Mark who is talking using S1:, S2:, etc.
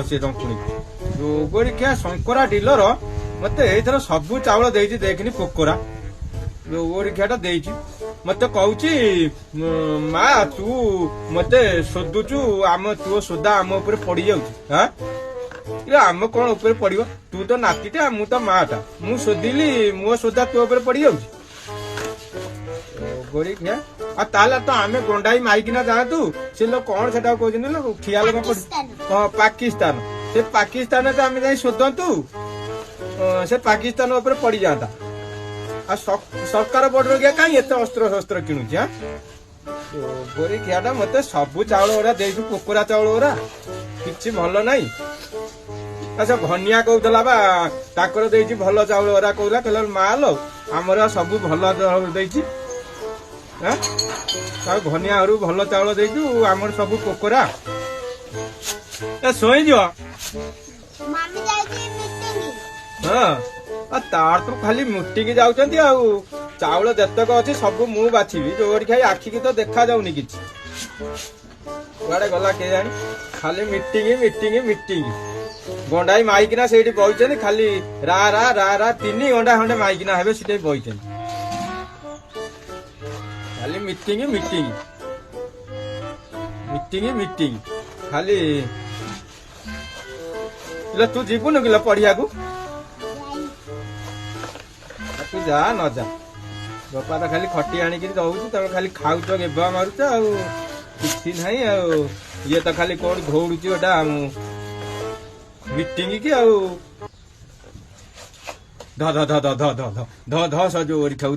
S1: ସେ ରଙ୍କୁଣି ଗୋବରିଖିଆ ଶଙ୍କରା ଡିଲର ମତେ ଏଇଥର ସବୁ ଚାଉଳ ଦେଇଛି ଦେଖିନି ପୋକରା ଗୋବରିଖିଆ ଟା ଦେଇଛି ମତେ କହୁଛି ମା ତୁ ମତେ ଶୋଧୁଛୁ ତୋ ସୋଦା ଆମ ଉପରେ ପଡି ଯାଉଛି ଆମ କଣ ଉପରେ ପଡିବ ତୁ ତ ନାତିଟା ମୁଁ ତ ମା ଟା ମୁଁ ଶୋଧିଲି ମୋ ସୋଦା ତୋ ଉପରେ ପଡି ଯାଉଛି ଗୋବରିଖିଆ ଆଉ ତାହେଲେ ତ ଆମେ ଗଣ୍ଡାଇ ମାଇକିନା ଯାଆନ୍ତୁ ସେ ଲୋକ କଣ ସେଟା କହୁଛନ୍ତି ଖିଆଲ ହଁ ପାକିସ୍ତାନ ସେ ପାକିସ୍ତାନରେ ତ ଆମେ ଯାଇ ଶୋଧନ୍ତୁ ସେ ପାକିସ୍ତାନ ଉପରେ ପଡିଯାଆନ୍ତା ଆଉ ସରକାର ବଡ କାହିଁ ଏତେ ଅସ୍ତ୍ର ଶସ୍ତ୍ର କିଣୁଛି ଗୋବରିଖିଆ ଟା ମତେ ସବୁ ଚାଉଳ ଗୁଡା ଦେଇଛୁ ପୋକରା ଚାଉଳ ଗୁଡା କିଛି ଭଲ ନାହିଁ ସେ ଘନିଆ କହୁଥିଲା ବା ତାଙ୍କର ଦେଇଛି ଭଲ ଚାଉଳ ଗୁଡା କହୁଥିଲା କହିଲା ମା ଲୋ ଆମର ସବୁ ଭଲ ଦେଇଛି ଆଉ ଘନିଆ ଘରୁ ଭଲ ଚାଉଳ ଦେଇଛୁ ଆମର ସବୁ ପୋକରା ଶୋଇଯିବ ହଁ ତାର ତ ଖାଲି ମୁଟିକି ଯାଉଛନ୍ତି ଆଉ ଚାଉଳ ଯେତକ ଅଛି ସବୁ ମୁଁ ବାଛିବି ଯୋଉଠି ଖାଇ ଆଖିକି ତ ଦେଖା ଯାଉନି କିଛି କୁଆଡେ ଗଲା କେଜାଣି ଖାଲି ମିଟିଂ ଗଣ୍ଡାଇ ମାଇକିନା ସେଇଠି ବଇଛନ୍ତି ଖାଲି ରା 3 ଘଣ୍ଟା ଖଣ୍ଡେ ମାଇକିନା ହେବେ ସେଠି ବଇଛନ୍ତି ଖାଲି ମିଟିଂ ଖାଲି ତୁ ଯିବୁନୁ କିଲୋ ପଢିବାକୁ ତୁ ଯା ନ ଯା ବାପା ତ ଖାଲି ଖଟି ଆଣିକି ଦଉଛି ତମେ ଖାଲି ଖାଉଛ ଗେବା ମାରୁଛ ଆଉ କିଛି ନାହିଁ ଆଉ ଇଏ ତ ଖାଲି କୋଉଠି ଘଉଡୁଛି ଗୋଟା ମିଟିଂ କି ଆଉ ଧ ସଜ ଓରି ଖାଉ